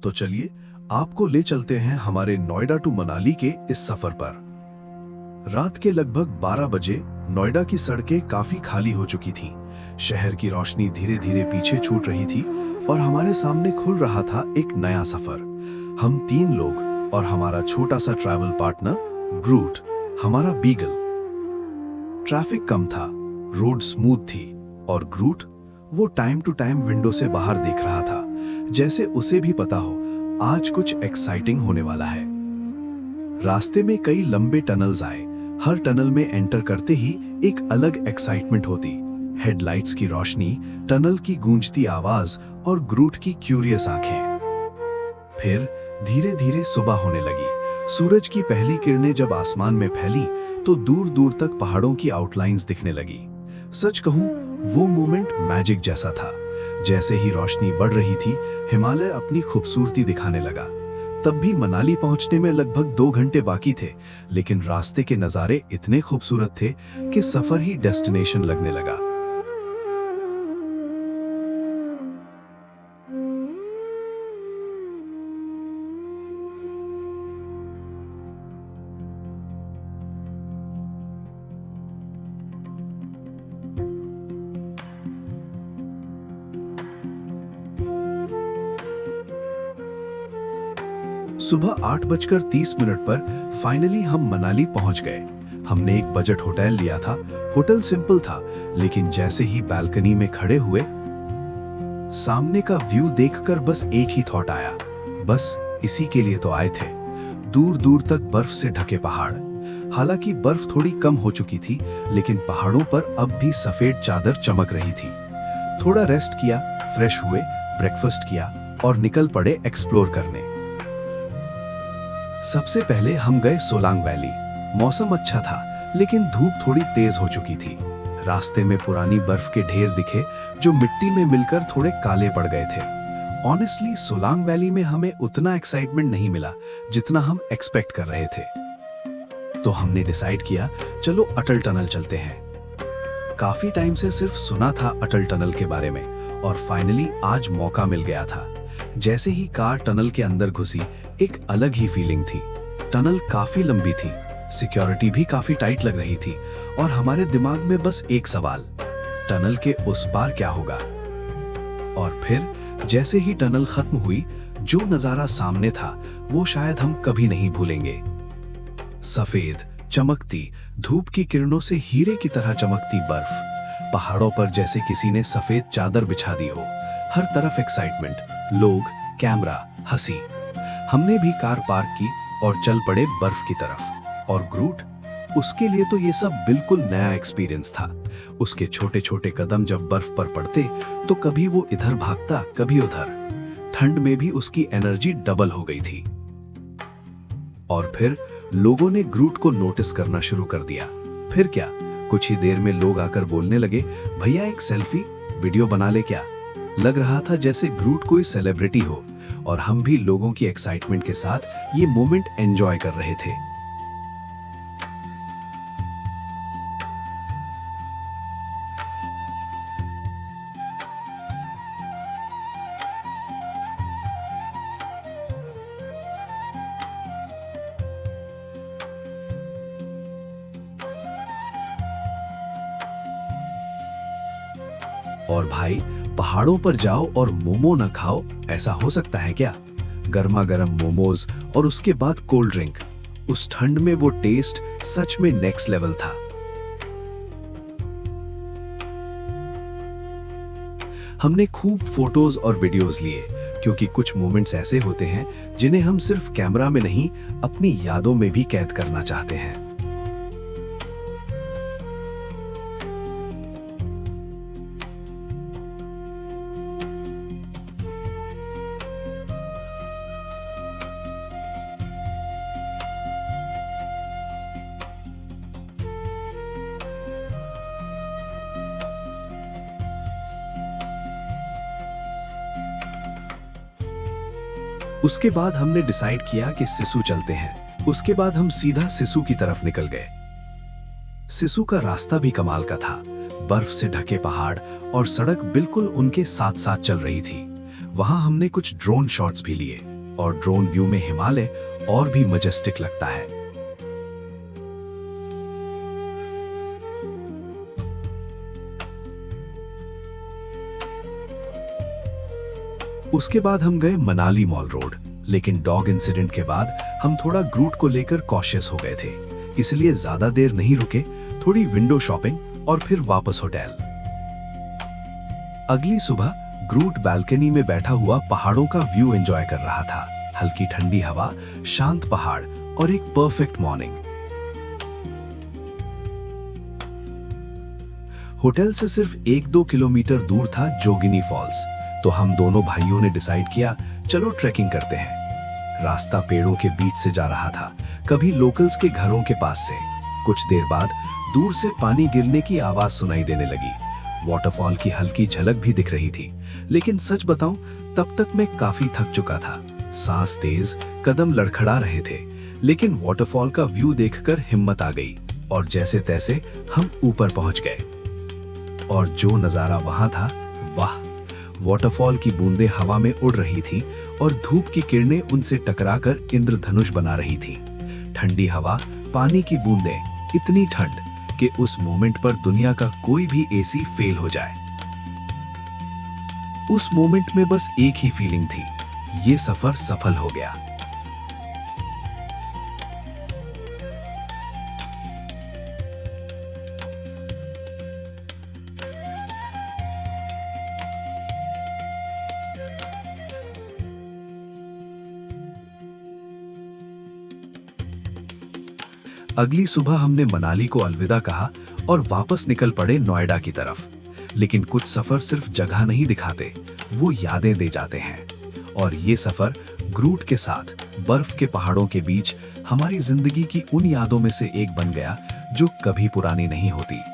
तो चलिए आपको ले चलते हैं हमारे नोएडा टू मनाली के इस सफर पर। रात के लगभग 12 बजे नोएडा की सड़कें काफी खाली हो चुकी थीं। शहर की रोशनी धीरे धीरे पीछे छूट रही थी और हमारे सामने खुल रहा था एक नया सफर। हम 3 लोग और हमारा छोटा सा ट्रैवल पार्टनर ग्रूट, हमारा बीगल। ट्रैफिक कम था, रोड स्मूथ थी और ग्रूट वो टाइम टू टाइम विंडो से बाहर देख रहा था, जैसे उसे भी पता हो आज कुछ एक्साइटिंग होने वाला है। रास्ते में कई लंबे टनल्स आए। हर टनल में एंटर करते ही एक अलग एक्साइटमेंट होती। हेडलाइट्स की रोशनी, टनल की गूंजती आवाज और ग्रूट की क्यूरियस आंखें। फिर धीरे धीरे सुबह होने लगी। सूरज की पहली किरणें जब आसमान में फैली तो दूर दूर तक पहाड़ों की आउटलाइंस दिखने लगी। सच कहूं, वो मोमेंट मैजिक जैसा था। जैसे ही रोशनी बढ़ रही थी, हिमालय अपनी खूबसूरती दिखाने लगा। तब भी मनाली पहुंचने में लगभग 2 घंटे बाकी थे, लेकिन रास्ते के नज़ारे इतने खूबसूरत थे कि सफर ही डेस्टिनेशन लगने लगा। सुबह 8:30 पर फाइनली हम मनाली पहुंच गए। हमने एक बजट होटल लिया था। होटल सिंपल था, लेकिन जैसे ही बालकनी में खड़े हुए, सामने का व्यू देखकर बस एक ही थॉट आया, बस इसी के लिए तो आए थे। दूर दूर तक बर्फ से ढके पहाड़। हालांकि बर्फ थोड़ी कम हो चुकी थी, लेकिन पहाड़ों पर अब भी सफेद चादर चमक रही थी। थोड़ा रेस्ट किया, फ्रेश हुए, ब्रेकफास्ट किया और निकल पड़े एक्सप्लोर करने। सबसे पहले हम गए सोलांग वैली। मौसम अच्छा था, लेकिन धूप थोड़ी तेज हो चुकी थी। रास्ते में पुरानी बर्फ के ढेर दिखे जो मिट्टी में मिलकर थोड़े काले पड़ गए थे। ऑनेस्टली सोलांग वैली में हमें उतना एक्साइटमेंट नहीं मिला जितना हम एक्सपेक्ट कर रहे थे। तो हमने डिसाइड किया, चलो अटल टनल चलते हैं। काफी टाइम से सिर्फ सुना था अटल टनल के बारे में और फाइनली आज मौका मिल गया था। जैसे ही कार टनल के अंदर घुसी, एक अलग ही फीलिंग थी। टनल काफी लंबी थी, सिक्योरिटी भी काफी टाइट लग रही थी और हमारे दिमाग में बस एक सवाल, टनल के उस पार क्या होगा। और फिर जैसे ही टनल खत्म हुई, जो नजारा सामने था वो शायद हम कभी नहीं भूलेंगे। सफेद चमकती धूप की किरणों से हीरे की तरह चमकती बर्फ, पहाड़ों पर जैसे किसी ने सफेद चादर बिछा दी हो। हर तरफ एक्साइटमेंट, लोग, कैमरा, हंसी। हमने भी कार पार्क की और चल पड़े बर्फ की तरफ। और ग्रूट, उसके लिए तो ये सब बिल्कुल नया एक्सपीरियंस था। उसके छोटे छोटे कदम जब बर्फ पर पड़ते तो कभी वो इधर भागता, कभी उधर। ठंड में भी उसकी एनर्जी डबल हो गई थी। और फिर लोगों ने ग्रूट को नोटिस करना शुरू कर दिया। फिर क्या, कुछ ही देर में लोग आकर बोलने लगे, भैया एक सेल्फी वीडियो बना ले क्या। लग रहा था जैसे ग्रूट कोई सेलिब्रिटी हो और हम भी लोगों की एक्साइटमेंट के साथ ये मोमेंट एंजॉय कर रहे थे। और भाई, पहाड़ों पर जाओ और मोमो न खाओ, ऐसा हो सकता है क्या। गर्मा गर्म मोमोज और उसके बाद कोल्ड ड्रिंक। उस ठंड में वो टेस्ट सच में नेक्स्ट लेवल था। हमने खूब फोटोज और वीडियोस लिए, क्योंकि कुछ मोमेंट्स ऐसे होते हैं जिन्हें हम सिर्फ कैमरा में नहीं, अपनी यादों में भी कैद करना चाहते हैं। उसके बाद हमने डिसाइड किया कि सिसु चलते हैं। उसके बाद हम सीधा सिसु की तरफ निकल गए। सिसु का रास्ता भी कमाल का था। बर्फ से ढके पहाड़ और सड़क बिल्कुल उनके साथ साथ चल रही थी। वहां हमने कुछ ड्रोन शॉट्स भी लिए। और ड्रोन व्यू में हिमालय और भी मजेस्टिक लगता है। उसके बाद हम गए मनाली मॉल रोड, लेकिन डॉग इंसिडेंट के बाद हम थोड़ा ग्रूट को लेकर कॉशियस हो गए थे, इसलिए ज्यादा देर नहीं रुके, थोड़ी विंडो शॉपिंग और फिर वापस होटल। अगली सुबह ग्रूट बालकनी में बैठा हुआ पहाड़ों का व्यू एंजॉय कर रहा था। हल्की ठंडी हवा, शांत पहाड़ और एक परफेक्ट मॉर्निंग। होटल से सिर्फ 1-2 किलोमीटर दूर था जोगिनी फॉल्स, तो हम दोनों भाइयों ने डिसाइड किया चलो ट्रैकिंग करते हैं। रास्ता पेड़ों के बीच से जा रहा था, कभी लोकल्स के घरों के पास से। कुछ देर बाद दूर से पानी गिरने की आवाज सुनाई देने लगी। वाटरफॉल की हल्की झलक भी दिख रही थी, लेकिन सच बताऊं तब तक मैं काफी थक चुका था। सांस तेज, कदम लड़खड़ा रहे थे, लेकिन वाटरफॉल का व्यू देखकर हिम्मत आ गई और जैसे तैसे हम ऊपर पहुंच गए। और जो नजारा वहां था, वाह! वाटरफॉल की बूंदें हवा में उड़ रही थी और धूप की किरणें उनसे टकराकर इंद्रधनुष बना रही थी। ठंडी हवा, पानी की बूंदें, इतनी ठंड कि उस मोमेंट पर दुनिया का कोई भी एसी फेल हो जाए। उस मोमेंट में बस एक ही फीलिंग थी, ये सफर सफल हो गया। अगली सुबह हमने मनाली को अलविदा कहा और वापस निकल पड़े नोएडा की तरफ। लेकिन कुछ सफर सिर्फ जगह नहीं दिखाते, वो यादें दे जाते हैं। और ये सफर ग्रूट के साथ बर्फ के पहाड़ों के बीच हमारी जिंदगी की उन यादों में से एक बन गया जो कभी पुरानी नहीं होती।